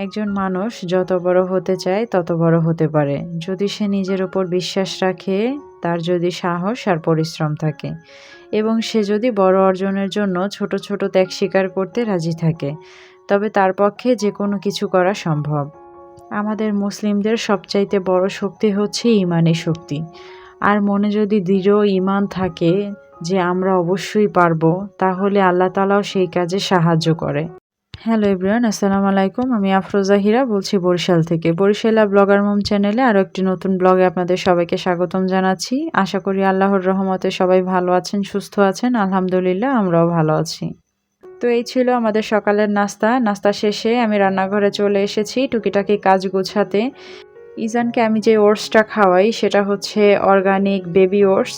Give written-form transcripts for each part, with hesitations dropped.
একজন মানুষ যত বড় হতে চায় তত বড় হতে পারে যদি সে নিজের উপর বিশ্বাস রাখে, তার যদি সাহস আর পরিশ্রম থাকে এবং সে যদি বড় অর্জনের জন্য ছোট ছোট ত্যাগ স্বীকার করতে রাজি থাকে, তবে তার পক্ষে যে কোনো কিছু করা সম্ভব। আমাদের মুসলিমদের সবচাইতে বড় শক্তি হচ্ছে ঈমানি শক্তি। আর মনে যদি দৃঢ় ঈমান থাকে যে আমরা অবশ্যই পারবো, তাহলে আল্লাহ তাআলাও সেই কাজে সাহায্য করে। হ্যালো এভরিওয়ান, আসসালামু আলাইকুম। আমি আফরোজা হীরা বলছি বরিশাল থেকে। বরিশালা ব্লগার মম চ্যানেলে আরও একটি নতুন ব্লগে আপনাদের সবাইকে স্বাগতম জানাচ্ছি। আশা করি আল্লাহর রহমতে সবাই ভালো আছেন, সুস্থ আছেন। আলহামদুলিল্লাহ, আমরাও ভালো আছি। তো এই ছিল আমাদের সকালের নাস্তা শেষে আমি রান্নাঘরে চলে এসেছি টুকিটাকি কাজ গোছাতে। ইজানকে আমি যে ওটসটা খাওয়াই সেটা হচ্ছে অর্গানিক বেবি ওটস।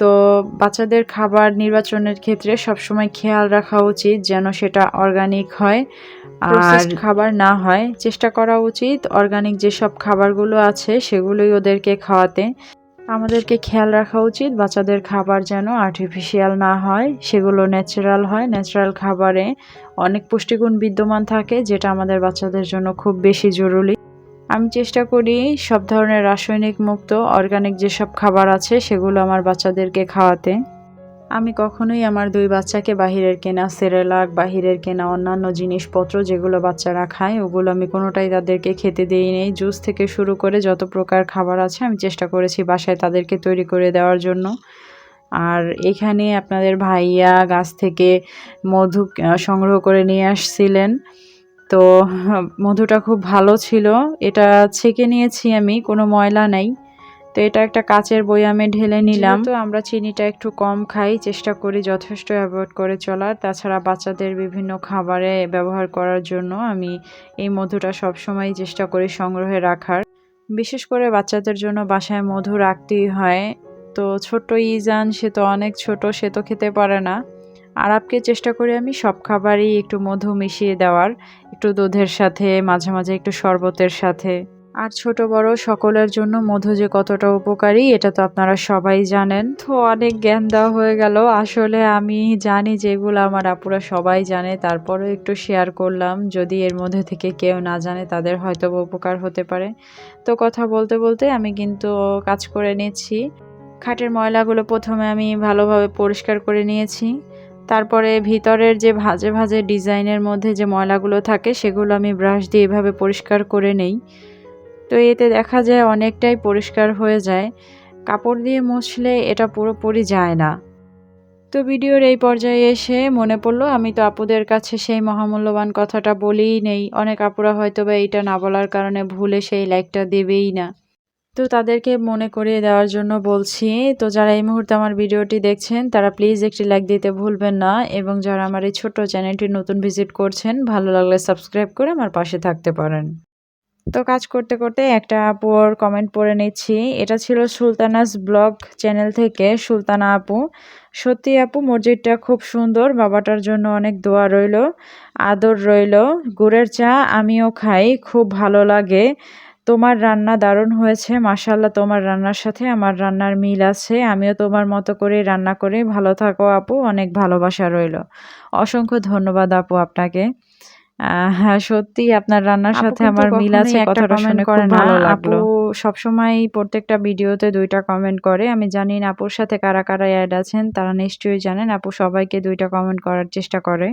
তো বাচ্চাদের খাবার নির্বাচনের ক্ষেত্রে সবসময় খেয়াল রাখা উচিত যেন সেটা অর্গানিক হয় আর খাবার না হয়। চেষ্টা করা উচিত অর্গানিক যেসব খাবারগুলো আছে সেগুলোই ওদেরকে খাওয়াতে। আমাদেরকে খেয়াল রাখা উচিত বাচ্চাদের খাবার যেন আর্টিফিশিয়াল না হয়, সেগুলো ন্যাচারাল হয়। ন্যাচারাল খাবারে অনেক পুষ্টিগুণ বিদ্যমান থাকে, যেটা আমাদের বাচ্চাদের জন্য খুব বেশি জরুরি। আমি চেষ্টা করি সব ধরনের রাসায়নিক মুক্ত অর্গানিক যেসব খাবার আছে সেগুলো আমার বাচ্চাদেরকে খাওয়াতে। আমি কখনোই আমার 2 বাচ্চাকে বাহিরের কেনা সেরেলাক, বাহিরের কেনা অন্যান্য জিনিসপত্র যেগুলো বাচ্চারা খায়, ওগুলো আমি কোনোটাই তাদেরকে খেতে দেই নেই। জুস থেকে শুরু করে যত প্রকার খাবার আছে আমি চেষ্টা করেছি বাসায় তাদেরকে তৈরি করে দেওয়ার জন্য। আর এখানে আপনাদের ভাইয়া গাছ থেকে মধু সংগ্রহ করে নিয়ে আসছিলেন। তো মধুটা খুব ভালো ছিল। এটা ছেঁকে নিয়েছি আমি, কোনো ময়লা নাই। তো এটা একটা কাচের বয়ামে ঢেলে নিলাম। তো আমরা চিনিটা একটু কম খাই, চেষ্টা করি যথেষ্ট অ্যাভয়েড করে চলার। তাছাড়া বাচ্চাদের বিভিন্ন খাবারে ব্যবহার করার জন্য আমি এই মধুটা সবসময় চেষ্টা করি সংগ্রহে রাখার। বিশেষ করে বাচ্চাদের জন্য বাসায় মধু রাখতেই হয়। তো ছোট্ট ইজান, সে তো অনেক ছোট, সে তো খেতে পারে না। আরাবকে চেষ্টা করি আমি সব খাবারই একটু মধু মিশিয়ে দেওয়ার, একটু দুধের সাথে, মাঝে মাঝে একটু শরবতের সাথে। আর ছোট বড় সকলের জন্য মধু যে কতটা উপকারী এটা তো আপনারা সবাই জানেন। তো অনেক জ্ঞান দেওয়া হয়ে গেল। আসলে আমি জানি যেগুলো আমার আপুরা সবাই জানে, তারপরেও একটু শেয়ার করলাম। যদি এর মধ্যে থেকে কেউ না জানে তাদের হয়তো উপকার হতে পারে। তো কথা বলতে বলতে আমি কিন্তু কাজ করে নিচ্ছি। খাটের ময়লাগুলো প্রথমে আমি ভালোভাবে পরিষ্কার করে নিয়েছি। তারপরে ভিতরের যে ভাঁজে ভাঁজে ডিজাইনের মধ্যে যে ময়লাগুলো থাকে সেগুলো আমি ব্রাশ দিয়ে এভাবে পরিষ্কার করে নেই। তো এতে দেখা যায় অনেকটাই পরিষ্কার হয়ে যায়। কাপড় দিয়ে মুছলে এটা পুরোপুরি যায় না। তো ভিডিওর এই পর্যায়ে এসে মনে পড়লো আমি তো আপুদের কাছে সেই মহামূল্যবান কথাটা বলেই নেই। অনেক আপুরা হয়তোবা এইটা না বলার কারণে ভুলে সেই লাইকটা দেবেই না। তো তাদেরকে মনে করিয়ে দেওয়ার জন্য বলছি। তো যারা এই মুহূর্তে আমার ভিডিওটি দেখছেন তারা প্লিজ একটি লাইক দিতে ভুলবেন না, এবং যারা আমার এই ছোট্ট চ্যানেলটি নতুন ভিজিট করছেন, ভালো লাগলে সাবস্ক্রাইব করে আমার পাশে থাকতে পারেন। তো কাজ করতে করতে একটা আপুর কমেন্ট পড়ে নিচ্ছি। এটা ছিল সুলতানাস ব্লগ চ্যানেল থেকে সুলতানা আপু। সত্যি আপু, মসজিদটা খুব সুন্দর, বাবাটার জন্য অনেক দোয়া রইল, আদর রইল। গুড়ের চা আমিও খাই, খুব ভালো লাগে। তোমার রান্না দারুণ হয়েছে, মাশাআল্লাহ। তোমার রান্নার সাথে আমার রান্নার মিল আছে, আমিও তোমার মতো করে রান্না করি। ভালো থাকো আপু, অনেক ভালোবাসা রইল। অসংখ্য ধন্যবাদ আপু আপনাকে। হ্যাঁ, সত্যিই আপনার রান্নার সাথে আমার মিল আছে, কথাটা শুনে খুব ভালো লাগলো। আপু সবসময় প্রত্যেকটা ভিডিওতে 2টা কমেন্ট করে। আমি জানি না আপুর সাথে কারা কারা অ্যাড আছেন, তারা নিশ্চয়ই জানেন। আপু সবাইকে 2টা কমেন্ট করার চেষ্টা করে।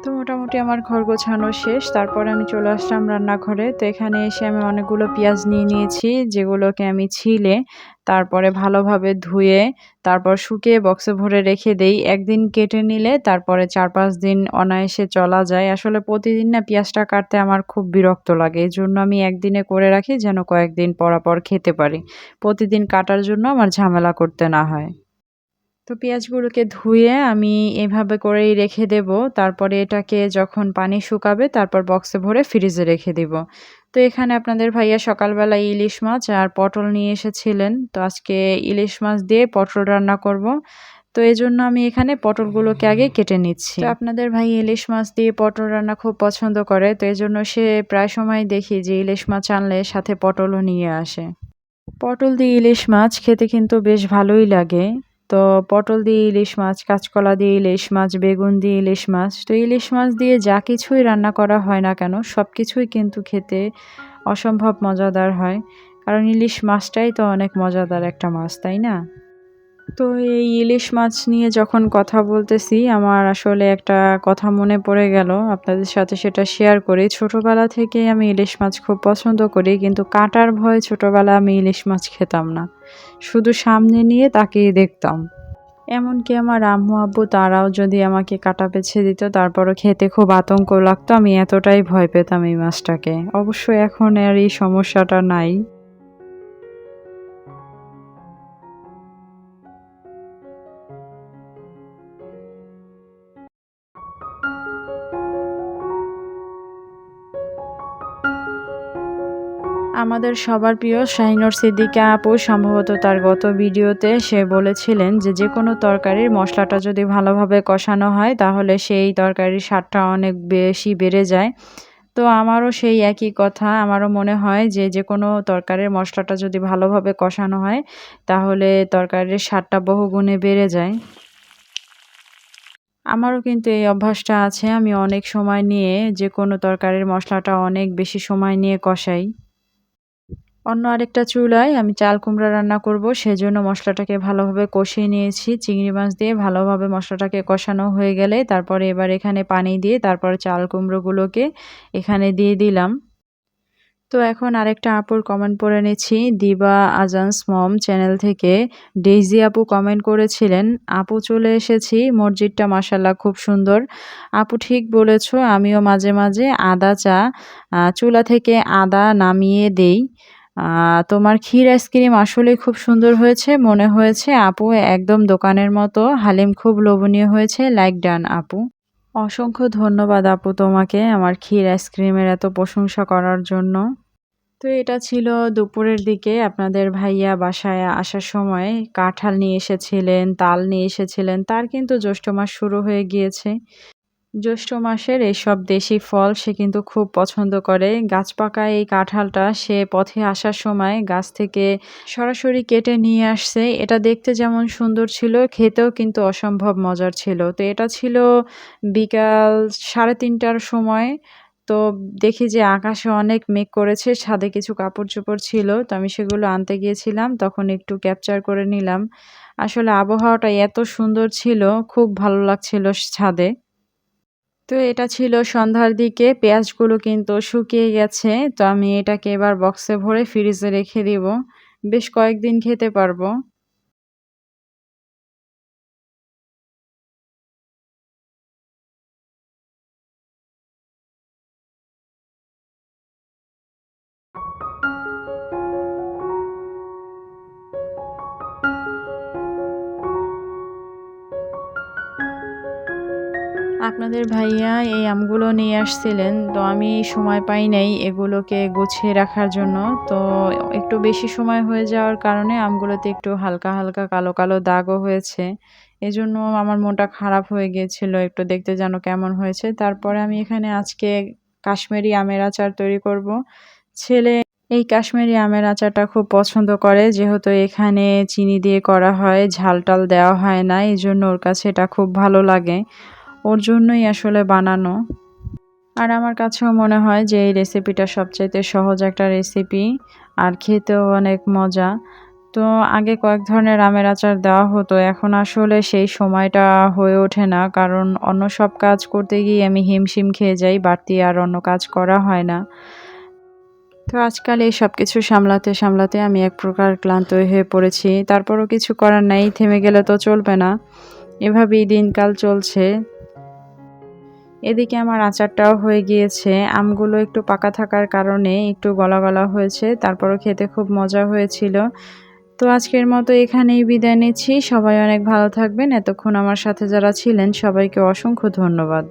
তো মোটামুটি আমার ঘর গোছানো শেষ। তারপরে আমি চলে আসলাম রান্নাঘরে। তো এখানে এসে আমি অনেকগুলো পেঁয়াজ নিয়ে নিয়েছি, যেগুলোকে আমি ছিলে তারপরে ভালোভাবে ধুয়ে তারপর শুকিয়ে বক্সে ভরে রেখে দেই। একদিন কেটে নিলে তারপরে 4-5 দিন অনায়াসে চলা যায়। আসলে প্রতিদিন না পেঁয়াজটা কাটতে আমার খুব বিরক্ত লাগে। এজন্য আমি একদিনে করে রাখি যেন কয়েকদিন পরাপর খেতে পারি। প্রতিদিন কাটার জন্য আমার ঝামেলা করতে না হয়। তো পেঁয়াজগুলোকে ধুয়ে আমি এভাবে করেই রেখে দেব। তারপরে এটাকে যখন পানি শুকাবে তারপর বক্সে ভরে ফ্রিজে রেখে দিব। তো এখানে আপনাদের ভাইয়া সকালবেলা ইলিশ মাছ আর পটল নিয়ে এসেছিলেন। তো আজকে ইলিশ মাছ দিয়ে পটল রান্না করব। তো এজন্য আমি এখানে পটলগুলোকে আগে কেটে নিচ্ছি। তো আপনাদের ভাই ইলিশ মাছ দিয়ে পটল রান্না খুব পছন্দ করে। তো এজন্য সে প্রায় সময় দেখি যে ইলিশ মাছ আনলে সাথে পটলও নিয়ে আসে। পটল দিয়ে ইলিশ মাছ খেতে কিন্তু বেশ ভালোই লাগে। তো পটল দিয়ে ইলিশ মাছ, কাঁচকলা দিয়ে ইলিশ মাছ, বেগুন দিয়ে ইলিশ মাছ। তো ইলিশ মাছ দিয়ে যা কিছুই রান্না করা হয় না কেন সবকিছুই কিন্তু খেতে অসম্ভব মজাদার হয়। কারণ ইলিশ মাছটাই তো অনেক মজাদার একটা মাছ, তাই না? তো এই ইলিশ মাছ নিয়ে যখন কথা বলতেছি আমার আসলে একটা কথা মনে পড়ে গেল। আপনাদের সাথে সেটা শেয়ার করি। ছোটবেলা থেকেই আমি ইলিশ মাছ খুব পছন্দ করি। কিন্তু কাঁটার ভয়ে ছোটবেলায় আমি ইলিশ মাছ খেতাম না। শুধু সামনে নিয়ে তাকিয়ে দেখতাম। এমনকি আমার আম্মু আব্বু তারাও যদি আমাকে কাঁটা বেছে দিত তারপরও খেতে খুব আতঙ্ক লাগতো। আমি এতটাই ভয় পেতাম এই মাছটাকে। অবশ্য এখন আর এই সমস্যাটা নাই। আমাদের সবার প্রিয় শাহিনুর সিদ্দিকা আপু সম্ভবত তার গত ভিডিওতে সে বলেছিলেন যে যেকোনো তরকারির মশলাটা যদি ভালোভাবে কষানো হয় তাহলে সেই তরকারির স্বাদটা অনেক বেশি বেড়ে যায়। তো আমারও সেই একই কথা। আমারও মনে হয় যে যেকোনো তরকারির মশলাটা যদি ভালোভাবে কষানো হয় তাহলে তরকারির স্বাদটা বহুগুণে বেড়ে যায়। আমারও কিন্তু এই অভ্যাসটা আছে। আমি অনেক সময় নিয়ে যেকোনো তরকারির মশলাটা অনেক বেশি সময় নিয়ে কষাই। অন্য আরেকটা চুলায় আমি চাল কুমড়া রান্না করব। সেজন্য মসলাটাকে ভালোভাবে কষিয়ে নিয়েছি। চিংড়ি মাছ দিয়ে ভালোভাবে মসলাটাকে কষানো হয়ে গেলে তারপরে এবার এখানে পানি দিয়ে তারপরে চাল কুমড়োগুলোকে এখানে দিয়ে দিলাম। তো এখন আরেকটা আপুর কমেন্ট পড়ে নিচ্ছি। দিবা আজান্স মম চ্যানেল থেকে ডেইজি আপু কমেন্ট করেছিলেন, আপু চলে এসেছি। মসজিদটা মাশাআল্লাহ খুব সুন্দর। আপু ঠিক বলেছো, আমিও মাঝে মাঝে আদা চা চুলা থেকে আদা নামিয়ে দেই। তোমার ক্ষীর আইসক্রিম আসলেই খুব সুন্দর হয়েছে। মনে হয়েছে আপু একদম দোকানের মতো। হালিম খুব লোভনীয় হয়েছে। লাইক ডান আপু। অসংখ্য ধন্যবাদ আপু তোমাকে আমার ক্ষীর আইসক্রিমের এত প্রশংসা করার জন্য। তো এটা ছিল দুপুরের দিকে আপনাদের ভাইয়া বাসায় আসার সময় কাঁঠাল নিয়ে এসেছিলেন, তাল নিয়ে এসেছিলেন। তার কিন্তু জ্যৈষ্ঠ মাস শুরু হয়ে গিয়েছে। জ্যৈষ্ঠ মাসের এসব দেশি ফল সে কিন্তু খুব পছন্দ করে। গাছ পাকা এই কাঁঠালটা সে পথে আসার সময় গাছ থেকে সরাসরি কেটে নিয়ে আসছে। এটা দেখতে যেমন সুন্দর ছিল, খেতেও কিন্তু অসম্ভব মজার ছিল। তো এটা ছিল বিকাল ৩:৩০টার সময়। তো দেখি যে আকাশে অনেক মেঘ করেছে, ছাদে কিছু কাপড়-চোপড় ছিল। তো আমি সেগুলো আনতে গিয়েছিলাম, তখন একটু ক্যাপচার করে নিলাম। আসলে আবহাওয়াটা এত সুন্দর ছিল, খুব ভালো লাগছিল ছাদে। তো এটা ছিল সন্ধ্যার দিকে। পেঁয়াজগুলো কিন্তু শুকিয়ে গেছে। তো আমি এটাকে এবার বক্সে ভরে ফ্রিজে রেখে দিব। বেশ কয়েকদিন খেতে পারবো। আপনাদের ভাইয়া এই আমগুলো নিয়ে আসছিলেন। তো আমি সময় পাই নাই এগুলোকে গুছিয়ে রাখার জন্য। তো একটু বেশি সময় হয়ে যাওয়ার কারণে আমগুলোতে একটু হালকা, হালকা কালো, কালো দাগও হয়েছে। এজন্য আমার মনটা খারাপ হয়ে গিয়েছিল। একটু দেখতে যেন কেমন হয়েছে। তারপরে আমি এখানে আজকে কাশ্মীরি আমের আচার তৈরি করব। ছেলে এই কাশ্মীরি আমের আচারটা খুব পছন্দ করে। যেহেতু এখানে চিনি দিয়ে করা হয়, ঝাল-টাল দেওয়া হয় না। এজন্য ওর কাছে এটা খুব ভালো লাগে। ওর জন্যই আসলে বানানো। আর আমার কাছেও মনে হয় যে এই রেসিপিটা সবচাইতে সহজ একটা রেসিপি আর খেতেও অনেক মজা। তো আগে কয়েক ধরনের আমের আচার দেওয়া হতো। এখন আসলে সেই সময়টা হয়ে ওঠে না। কারণ অন্য সব কাজ করতে গিয়ে আমি হিমশিম খেয়ে যাই। বাড়তি আর অন্য কাজ করা হয় না। তো আজকাল এই সবকিছু সামলাতে, সামলাতে আমি এক প্রকার ক্লান্ত হয়ে পড়েছি। তারপরও কিছু করার নাই। থেমে গেলে তো চলবে না। এভাবেই দিনকাল চলছে। এদিকে আমার আচারটাও হয়ে গিয়েছে। আমগুলো একটু পাকা থাকার কারণে একটু গলা, গলা হয়েছে। তারপরও খেতে খুব মজা হয়েছিল। তো আজকের মতো এখানেই বিদায় নিচ্ছি। সবাই অনেক ভালো থাকবেন। এতক্ষণ আমার সাথে যারা ছিলেন সবাইকে অসংখ্য ধন্যবাদ।